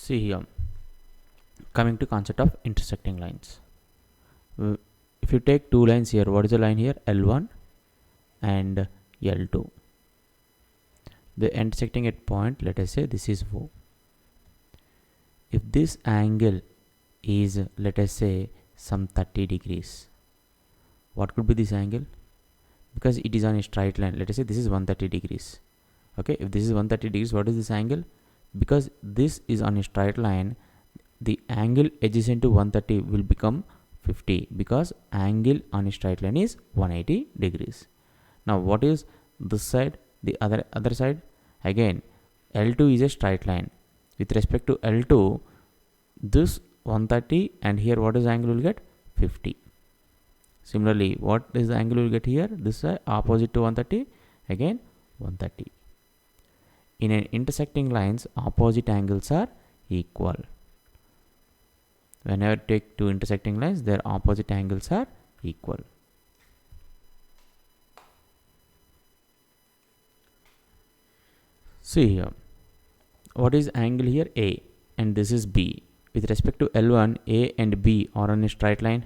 See here, coming to concept of intersecting lines. If you take two lines here, what is the line here? L1 and L2. The intersecting at point, let us say this is O. If this angle is, let us say, some 30 degrees, what could be this angle? Because it is on a straight line, let us say this is 130 degrees. Okay, if this is 130 degrees, what is this angle? Because this is on a straight line, the angle adjacent to 130 will become 50, because angle on a straight line is 180 degrees. Now what is this side, the other side? Again, L2 is a straight line. With respect to L2, this 130, and here what is the angle will get? 50. Similarly, what is the angle will get here? This side opposite to 130, again 130. In an intersecting lines, opposite angles are equal. Whenever take two intersecting lines, their opposite angles are equal. See here, what is angle here? A, and this is B. With respect to L1, A and B are on a straight line.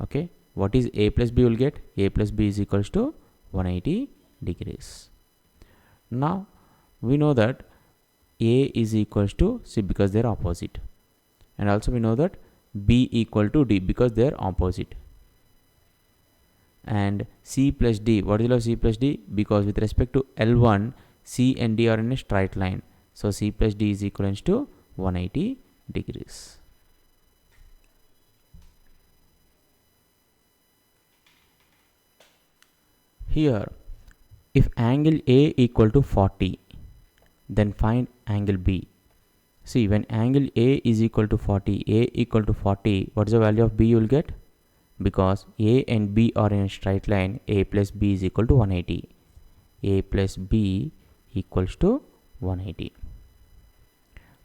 Okay, what is A plus B will get? A plus B is equals to 180 degrees. Now we know that A is equals to C because they are opposite, and also we know that B equal to D because they are opposite. And C plus D, what is the C plus D? Because with respect to L1, C and D are in a straight line, so C plus D is equivalent to 180 degrees. Here, if angle A equal to 40, then find angle B. See, when angle A is equal to 40, A equal to 40, what is the value of B you will get? Because A and B are in a straight line, A plus B is equal to 180. A plus B equals to 180.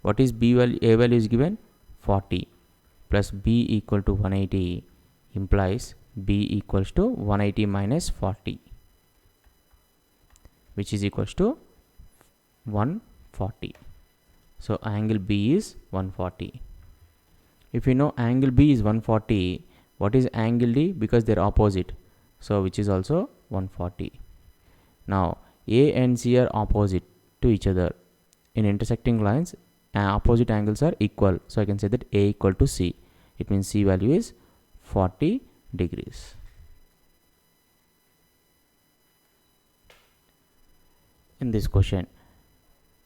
What is B value? A value is given 40 plus B equal to 180 implies B equals to 180 minus 40, which is equals to 140. So angle B is 140. If you know angle B is 140, what is angle D? Because they are opposite, so which is also 140. Now A and C are opposite to each other. In intersecting lines, opposite angles are equal, so I can say that A equal to C. It means C value is 40 degrees. In this question,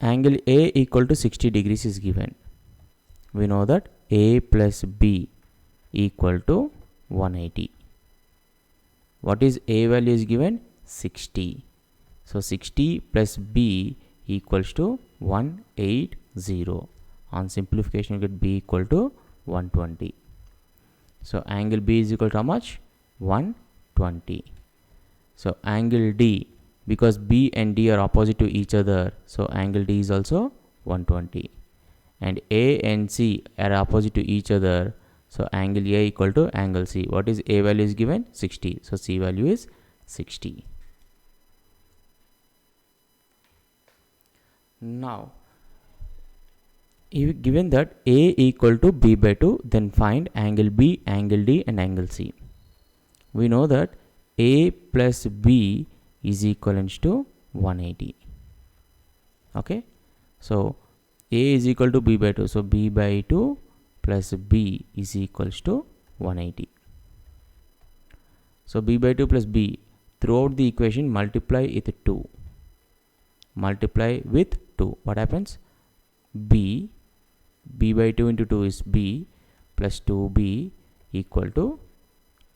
angle A equal to 60 degrees is given. We know that A plus B equal to 180. What is A value is given? 60. So 60 plus B equals to 180. On simplification, you get B equal to 120. So angle B is equal to how much? 120. So angle D, because B and D are opposite to each other, so angle D is also 120. And A and C are opposite to each other, so angle A equal to angle C. What is A value is given? 60. So C value is 60. Now, if given that A equal to B by 2, then find angle B, angle D and angle C. We know that A plus B is equivalent to 180. Okay, so A is equal to B by 2, so B by 2 plus B is equals to 180. So B by 2 plus B, throughout the equation multiply with 2. Multiply with 2. What happens? B by 2 into 2 is B plus 2B equal to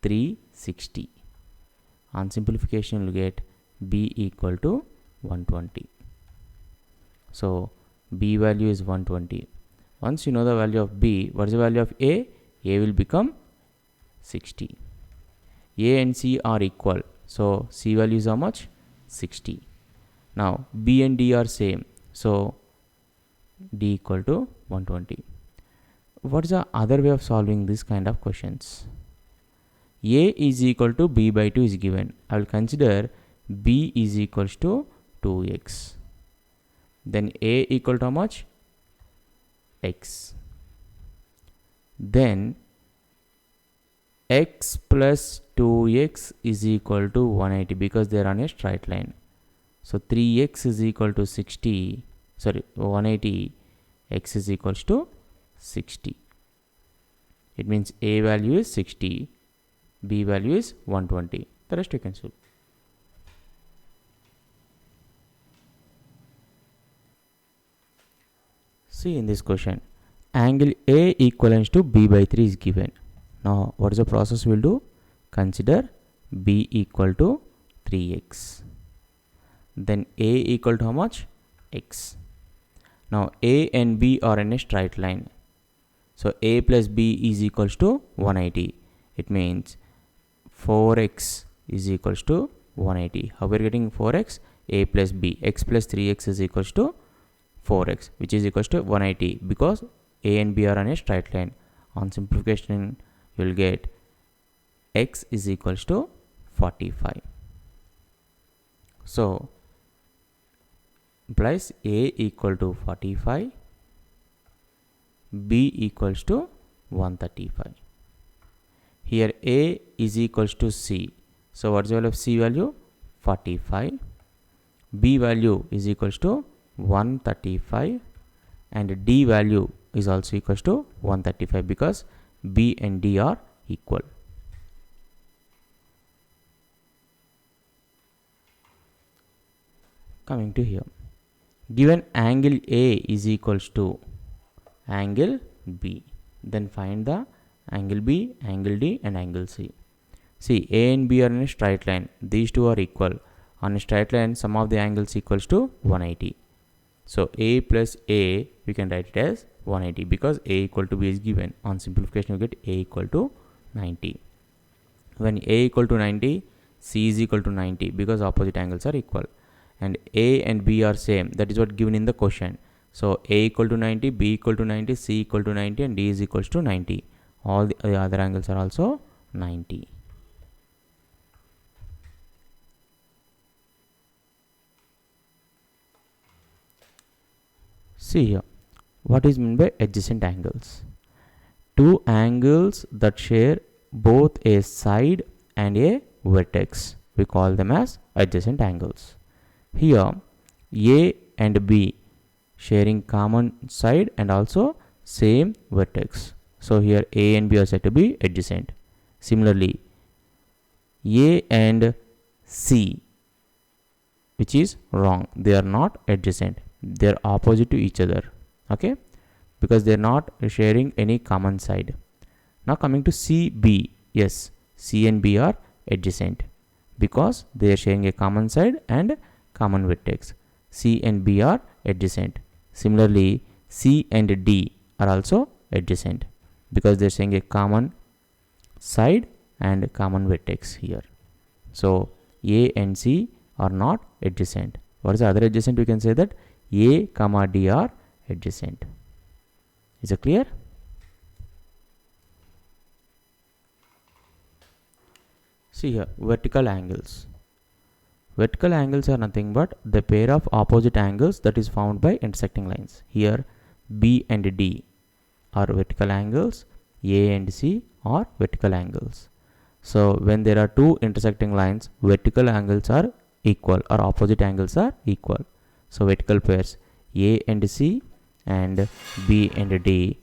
360. On simplification, you will get B equal to 120. So B value is 120. Once you know the value of B, what is the value of A? A will become 60. A and C are equal, so C value is how much? 60. Now B and D are same, so D equal to 120. What is the other way of solving this kind of questions? A is equal to B by 2 is given. I will consider B is equals to 2x. Then A equal to how much? x. Then x plus 2x is equal to 180 because they are on a straight line. So 3x is equal to 60, sorry 180, x is equals to 60. It means a value is 60, b value is 120. The rest you can solve. See in this question, angle A equivalent to b by 3 is given. Now what is the process we'll do? Consider b equal to 3x. Then a equal to how much? X. Now a and b are in a straight line. So a plus b is equals to 180. It means 4x is equals to 180. How we are getting 4x? A plus b. X plus 3x is equals to 4x, which is equals to 180 because a and b are on a straight line. On simplification, you will get x is equals to 45. So implies a equal to 45, b equals to 135. Here a is equals to c. So what is the value of c value? 45. B value is equals to 135 and d value is also equals to 135 because b and d are equal. Coming to here, given angle A is equals to angle B, then find the angle B, angle D and angle C. See, A and B are in a straight line. These two are equal. On a straight line, sum of the angles equals to 180. So A plus A, we can write it as 180 because A equal to B is given. On simplification, you get A equal to 90. When A equal to 90, C is equal to 90 because opposite angles are equal. And A and B are same. That is what given in the question. So A equal to 90, B equal to 90, C equal to 90 and D is equals to 90. All the other angles are also 90. See here, what is meant by adjacent angles? Two angles that share both a side and a vertex. We call them as adjacent angles. Here, A and B sharing common side and also same vertex. So here A and B are said to be adjacent. Similarly, A and C, which is wrong, they are not adjacent. They are opposite to each other. Okay, because they are not sharing any common side. Now coming to CB, yes, C and B are adjacent because they are sharing a common side and common vertex. C and B are adjacent. Similarly, C and D are also adjacent because they are sharing a common side and common vertex here. So A and C are not adjacent. What is the other adjacent? We can say that A comma D are adjacent. Is it clear? See here, vertical angles. Vertical angles are nothing but the pair of opposite angles that is found by intersecting lines. Here B and D are vertical angles, A and C are vertical angles. So when there are two intersecting lines, vertical angles are equal or opposite angles are equal. So vertical pairs A and C and B and D